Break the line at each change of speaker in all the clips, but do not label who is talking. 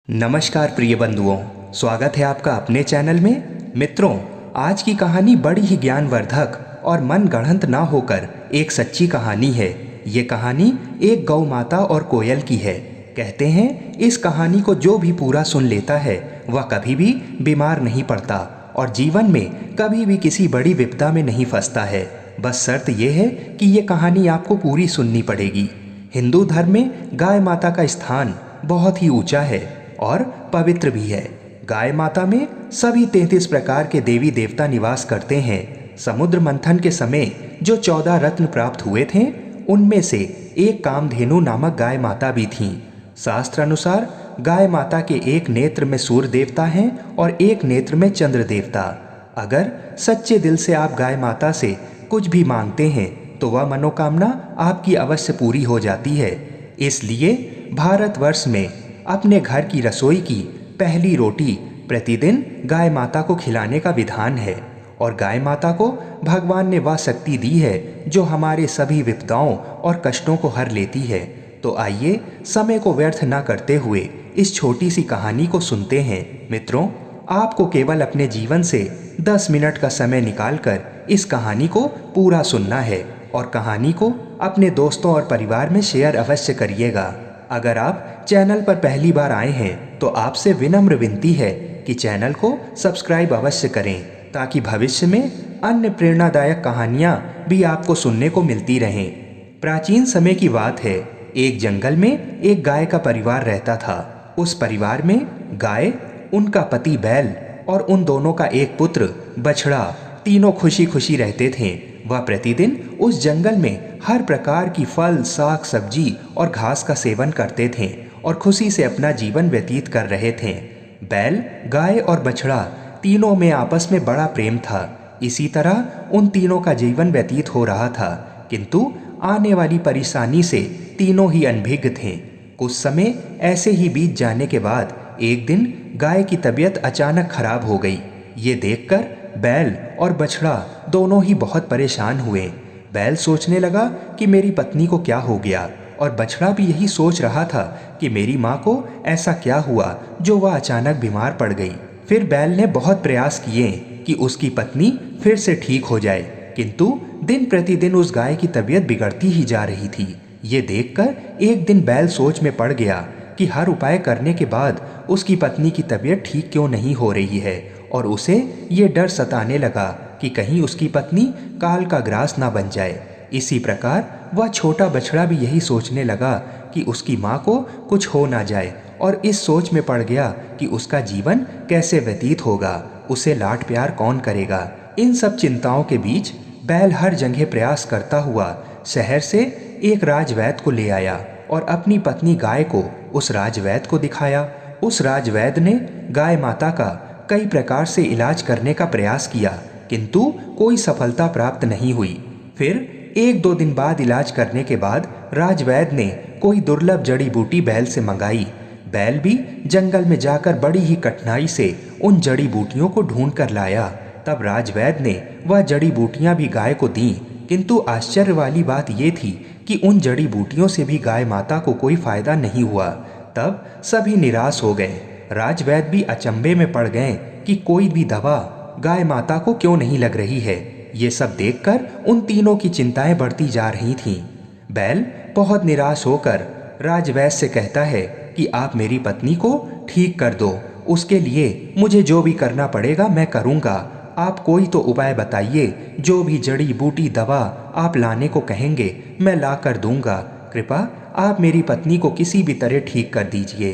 नमस्कार प्रिय बंधुओं, स्वागत है आपका अपने चैनल में। मित्रों, आज की कहानी बड़ी ही ज्ञानवर्धक और मन गढ़ंत ना होकर एक सच्ची कहानी है। ये कहानी एक गौ माता और कोयल की है। कहते हैं इस कहानी को जो भी पूरा सुन लेता है वह कभी भी बीमार नहीं पड़ता और जीवन में कभी भी किसी बड़ी विपदा में नहीं फंसता है। बस शर्त यह है कि ये कहानी आपको पूरी सुननी पड़ेगी। हिंदू धर्म में गाय माता का स्थान बहुत ही ऊंचा है और पवित्र भी है। गाय माता में सभी 33 प्रकार के देवी देवता निवास करते हैं। समुद्र मंथन के समय जो 14 रत्न प्राप्त हुए थे उनमें से एक कामधेनु नामक गाय माता भी थीं। शास्त्र अनुसार गाय माता के एक नेत्र में सूर्य देवता हैं और एक नेत्र में चंद्र देवता। अगर सच्चे दिल से आप गाय माता से कुछ भी मांगते हैं तो वह मनोकामना आपकी अवश्य पूरी हो जाती है। इसलिए भारतवर्ष में अपने घर की रसोई की पहली रोटी प्रतिदिन गाय माता को खिलाने का विधान है। और गाय माता को भगवान ने वह शक्ति दी है जो हमारे सभी विपदाओं और कष्टों को हर लेती है। तो आइए समय को व्यर्थ न करते हुए इस छोटी सी कहानी को सुनते हैं। मित्रों, आपको केवल अपने जीवन से 10 मिनट का समय निकालकर इस कहानी को पूरा सुनना है और कहानी को अपने दोस्तों और परिवार में शेयर अवश्य करिएगा। अगर आप चैनल पर पहली बार आए हैं तो आपसे विनम्र विनती है कि चैनल को सब्सक्राइब अवश्य करें ताकि भविष्य में अन्य प्रेरणादायक कहानियां भी आपको सुनने को मिलती रहें। प्राचीन समय की बात है। एक जंगल में एक गाय का परिवार रहता था। उस परिवार में गाय, उनका पति बैल और उन दोनों का एक पुत्र बछड़ा तीनों खुशी खुशी रहते थे। वह प्रतिदिन उस जंगल में हर प्रकार की फल, साग, सब्जी और घास का सेवन करते थे और खुशी से अपना जीवन व्यतीत कर रहे थे। बैल, गाय और बछड़ा तीनों में आपस में बड़ा प्रेम था। इसी तरह उन तीनों का जीवन व्यतीत हो रहा था, किंतु आने वाली परेशानी से तीनों ही अनभिज्ञ थे। कुछ समय ऐसे ही बीत जाने के बाद एक दिन गाय की तबीयत अचानक खराब हो गई। ये देखकर बैल और बछड़ा दोनों ही बहुत परेशान हुए। बैल सोचने लगा कि मेरी पत्नी को क्या हो गया और बछड़ा भी यही सोच रहा था कि मेरी माँ को ऐसा क्या हुआ जो वह अचानक बीमार पड़ गई। फिर बैल ने बहुत प्रयास किए कि उसकी पत्नी फिर से ठीक हो जाए, किंतु दिन प्रतिदिन उस गाय की तबीयत बिगड़ती ही जा रही थी। ये देखकर एक दिन बैल सोच में पड़ गया कि हर उपाय करने के बाद उसकी पत्नी की तबीयत ठीक क्यों नहीं हो रही है और उसे ये डर सताने लगा कि कहीं उसकी पत्नी काल का ग्रास ना बन जाए। इसी प्रकार वह छोटा बछड़ा भी यही सोचने लगा कि उसकी माँ को कुछ हो ना जाए और इस सोच में पड़ गया कि उसका जीवन कैसे व्यतीत होगा, उसे लाड प्यार कौन करेगा। इन सब चिंताओं के बीच बैल हर जगह प्रयास करता हुआ शहर से एक राजवैद्य को ले आया और अपनी पत्नी गाय को उस राजवैद्य को दिखाया। उस राजवैद्य ने गाय माता का कई प्रकार से इलाज करने का प्रयास किया, किंतु कोई सफलता प्राप्त नहीं हुई। फिर 1-2 दिन बाद इलाज करने के बाद राजवैद्य ने कोई दुर्लभ जड़ी बूटी बैल से मंगाई। बैल भी जंगल में जाकर बड़ी ही कठिनाई से उन जड़ी बूटियों को ढूंढ कर लाया। तब राजवैद्य ने वह जड़ी बूटियां भी गाय को दी, किंतु आश्चर्य वाली बात ये थी कि उन जड़ी बूटियों से भी गाय माता को कोई फायदा नहीं हुआ। तब सभी निराश हो गए। राजवैद्य भी अचंभे में पड़ गए कि कोई भी दवा गाय माता को क्यों नहीं लग रही है। ये सब देखकर उन तीनों की चिंताएं बढ़ती जा रही थीं। बैल बहुत निराश होकर राजवैद्य से कहता है कि आप मेरी पत्नी को ठीक कर दो, उसके लिए मुझे जो भी करना पड़ेगा मैं करूँगा। आप कोई तो उपाय बताइए, जो भी जड़ी बूटी दवा आप लाने को कहेंगे मैं ला कर दूंगा। कृपा आप मेरी पत्नी को किसी भी तरह ठीक कर दीजिए।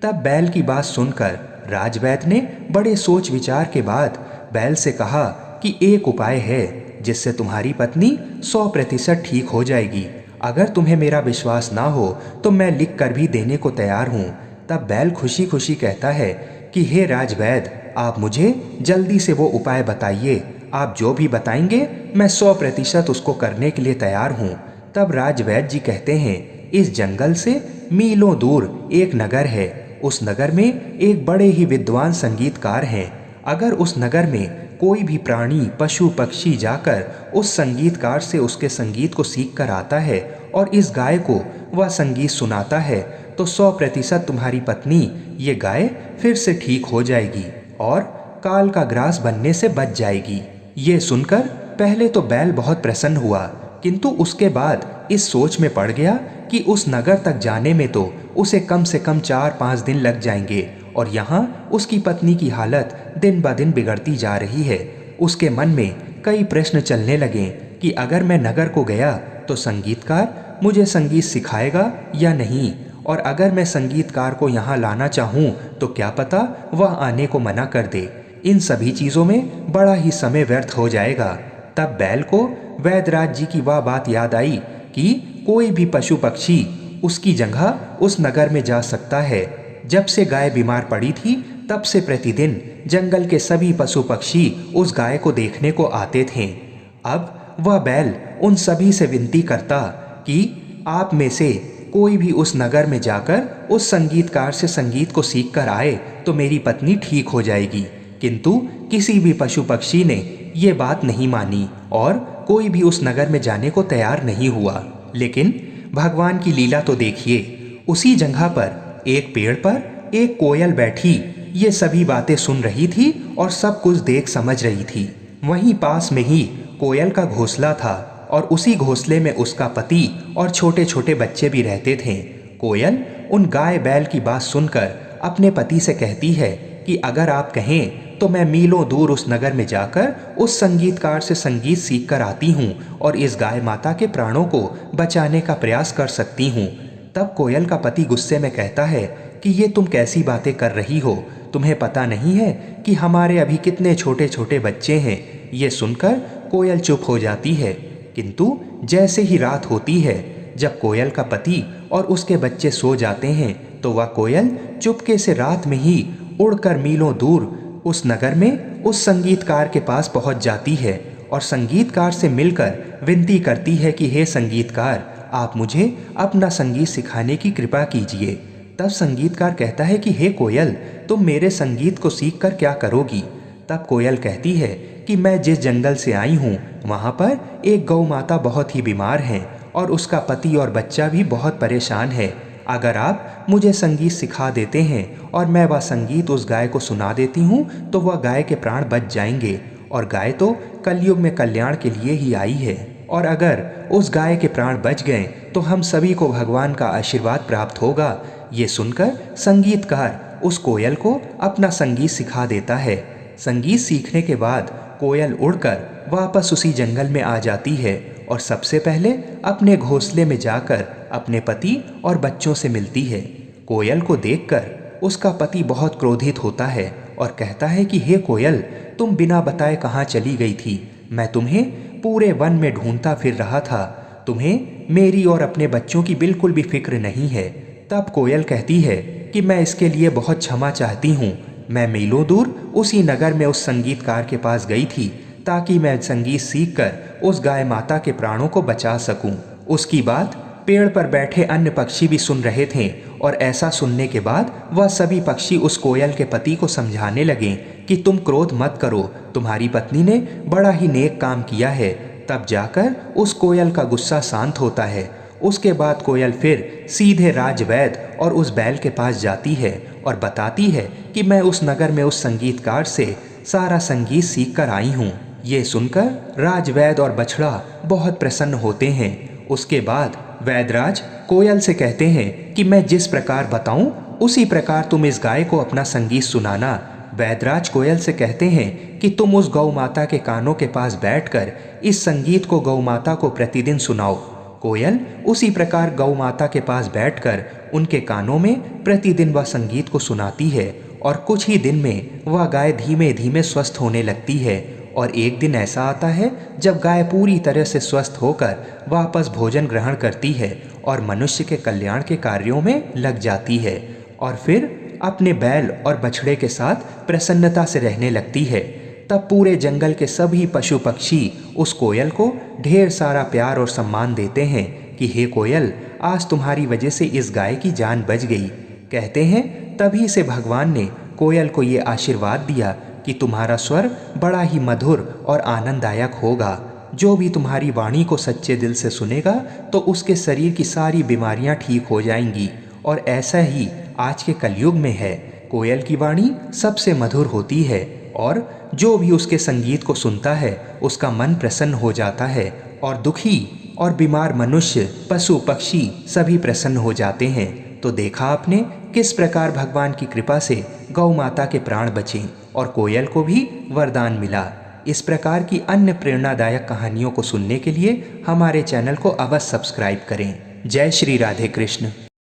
तब बैल की बात सुनकर राजवैद्य ने बड़े सोच विचार के बाद बैल से कहा कि एक उपाय है जिससे तुम्हारी पत्नी 100% ठीक हो जाएगी। अगर तुम्हें मेरा विश्वास ना हो तो मैं लिख कर भी देने को तैयार हूँ। तब बैल खुशी खुशी कहता है कि हे राजवैद्य, आप मुझे जल्दी से वो उपाय बताइए। आप जो भी बताएंगे मैं 100% उसको करने के लिए तैयार हूँ। तब राजवैद्य जी कहते हैं, इस जंगल से मीलों दूर एक नगर है। उस नगर में एक बड़े ही विद्वान संगीतकार हैं। अगर उस नगर में कोई भी प्राणी, पशु, पक्षी जाकर उस संगीतकार से उसके संगीत को सीख कर आता है और इस गाय को वह संगीत सुनाता है तो 100% तुम्हारी पत्नी ये गाय फिर से ठीक हो जाएगी और काल का ग्रास बनने से बच जाएगी। ये सुनकर पहले तो बैल बहुत प्रसन्न हुआ, किंतु उसके बाद इस सोच में पड़ गया कि उस नगर तक जाने में तो उसे कम से कम 4-5 दिन लग जाएंगे और यहाँ उसकी पत्नी की हालत दिन ब दिन बिगड़ती जा रही है। उसके मन में कई प्रश्न चलने लगे कि अगर मैं नगर को गया तो संगीतकार मुझे संगीत सिखाएगा या नहीं, और अगर मैं संगीतकार को यहाँ लाना चाहूँ तो क्या पता वह आने को मना कर दे। इन सभी चीज़ों में बड़ा ही समय व्यर्थ हो जाएगा। तब बैल को वैद्यराज जी की वह बात याद आई कि कोई भी पशु पक्षी उसकी जगह उस नगर में जा सकता है। जब से गाय बीमार पड़ी थी तब से प्रतिदिन जंगल के सभी पशु पक्षी उस गाय को देखने को आते थे। अब वह बैल उन सभी से विनती करता कि आप में से कोई भी उस नगर में जाकर उस संगीतकार से संगीत को सीख कर आए तो मेरी पत्नी ठीक हो जाएगी। किंतु किसी भी पशु पक्षी ने ये बात नहीं मानी और कोई भी उस नगर में जाने को तैयार नहीं हुआ। लेकिन भगवान की लीला तो देखिए, उसी जगह पर एक पेड़ पर एक कोयल बैठी ये सभी बातें सुन रही थी और सब कुछ देख समझ रही थी। वहीं पास में ही कोयल का घोंसला था और उसी घोंसले में उसका पति और छोटे छोटे बच्चे भी रहते थे। कोयल उन गाय बैल की बात सुनकर अपने पति से कहती है कि अगर आप कहें तो मैं मीलों दूर उस नगर में जाकर उस संगीतकार से संगीत सीख कर आती हूँ और इस गाय माता के प्राणों को बचाने का प्रयास कर सकती हूँ। तब कोयल का पति गुस्से में कहता है कि ये तुम कैसी बातें कर रही हो, तुम्हें पता नहीं है कि हमारे अभी कितने छोटे छोटे बच्चे हैं। ये सुनकर कोयल चुप हो जाती है। किंतु जैसे ही रात होती है, जब कोयल का पति और उसके बच्चे सो जाते हैं तो वह कोयल चुपके से रात में ही उड़कर मीलों दूर उस नगर में उस संगीतकार के पास पहुंच जाती है और संगीतकार से मिलकर विनती करती है कि हे संगीतकार, आप मुझे अपना संगीत सिखाने की कृपा कीजिए। तब संगीतकार कहता है कि हे कोयल, तुम मेरे संगीत को सीख कर क्या करोगी? तब कोयल कहती है कि मैं जिस जंगल से आई हूँ वहाँ पर एक गौ माता बहुत ही बीमार है और उसका पति और बच्चा भी बहुत परेशान है। अगर आप मुझे संगीत सिखा देते हैं और मैं वह संगीत उस गाय को सुना देती हूँ तो वह गाय के प्राण बच जाएंगे, और गाय तो कलयुग में कल्याण के लिए ही आई है, और अगर उस गाय के प्राण बच गए तो हम सभी को भगवान का आशीर्वाद प्राप्त होगा। ये सुनकर संगीतकार उस कोयल को अपना संगीत सिखा देता है। संगीत सीखने के बाद कोयल उड़कर वापस उसी जंगल में आ जाती है और सबसे पहले अपने घोंसले में जाकर अपने पति और बच्चों से मिलती है। कोयल को देखकर उसका पति बहुत क्रोधित होता है और कहता है कि हे कोयल, तुम बिना बताए कहाँ चली गई थी? मैं तुम्हें पूरे वन में ढूंढता फिर रहा था। तुम्हें मेरी और अपने बच्चों की बिल्कुल भी फिक्र नहीं है। तब कोयल कहती है कि मैं इसके लिए बहुत क्षमा चाहती हूँ। मैं मीलों दूर उसी नगर में उस संगीतकार के पास गई थी ताकि मैं संगीत सीखकर उस गाय माता के प्राणों को बचा सकूं। उसकी बात पेड़ पर बैठे अन्य पक्षी भी सुन रहे थे और ऐसा सुनने के बाद वह सभी पक्षी उस कोयल के पति को समझाने लगे कि तुम क्रोध मत करो, तुम्हारी पत्नी ने बड़ा ही नेक काम किया है। तब जाकर उस कोयल का गुस्सा शांत होता है। उसके बाद कोयल फिर सीधे राजवैद्य और उस बैल के पास जाती है और बताती है कि मैं उस नगर में उस संगीतकार से सारा संगीत सीख कर आई हूँ। ये सुनकर राजवैद्य और बछड़ा बहुत प्रसन्न होते हैं। उसके बाद वैद्यराज कोयल से कहते हैं कि मैं जिस प्रकार बताऊं उसी प्रकार तुम इस गाय को अपना संगीत सुनाना। वैद्यराज कोयल से कहते हैं कि तुम उस गौ माता के कानों के पास बैठकर इस संगीत को गौ माता को प्रतिदिन सुनाओ। कोयल उसी प्रकार गौ माता के पास बैठकर उनके कानों में प्रतिदिन वह संगीत को सुनाती है और कुछ ही दिन में वह गाय धीमे धीमे स्वस्थ होने लगती है। और एक दिन ऐसा आता है जब गाय पूरी तरह से स्वस्थ होकर वापस भोजन ग्रहण करती है और मनुष्य के कल्याण के कार्यों में लग जाती है और फिर अपने बैल और बछड़े के साथ प्रसन्नता से रहने लगती है। तब पूरे जंगल के सभी पशु पक्षी उस कोयल को ढेर सारा प्यार और सम्मान देते हैं कि हे कोयल, आज तुम्हारी वजह से इस गाय की जान बच गई। कहते हैं तभी से भगवान ने कोयल को ये आशीर्वाद दिया कि तुम्हारा स्वर बड़ा ही मधुर और आनंददायक होगा। जो भी तुम्हारी वाणी को सच्चे दिल से सुनेगा तो उसके शरीर की सारी बीमारियां ठीक हो जाएंगी और ऐसा ही आज के कलयुग में है। कोयल की वाणी सबसे मधुर होती है और जो भी उसके संगीत को सुनता है उसका मन प्रसन्न हो जाता है और दुखी और बीमार मनुष्य, पशु पक्षी सभी प्रसन्न हो जाते हैं। तो देखा आपने किस प्रकार भगवान की कृपा से गौ माता के प्राण बचे और कोयल को भी वरदान मिला। इस प्रकार की अन्य प्रेरणादायक कहानियों को सुनने के लिए हमारे चैनल को अवश्य सब्सक्राइब करें। जय श्री राधे कृष्ण।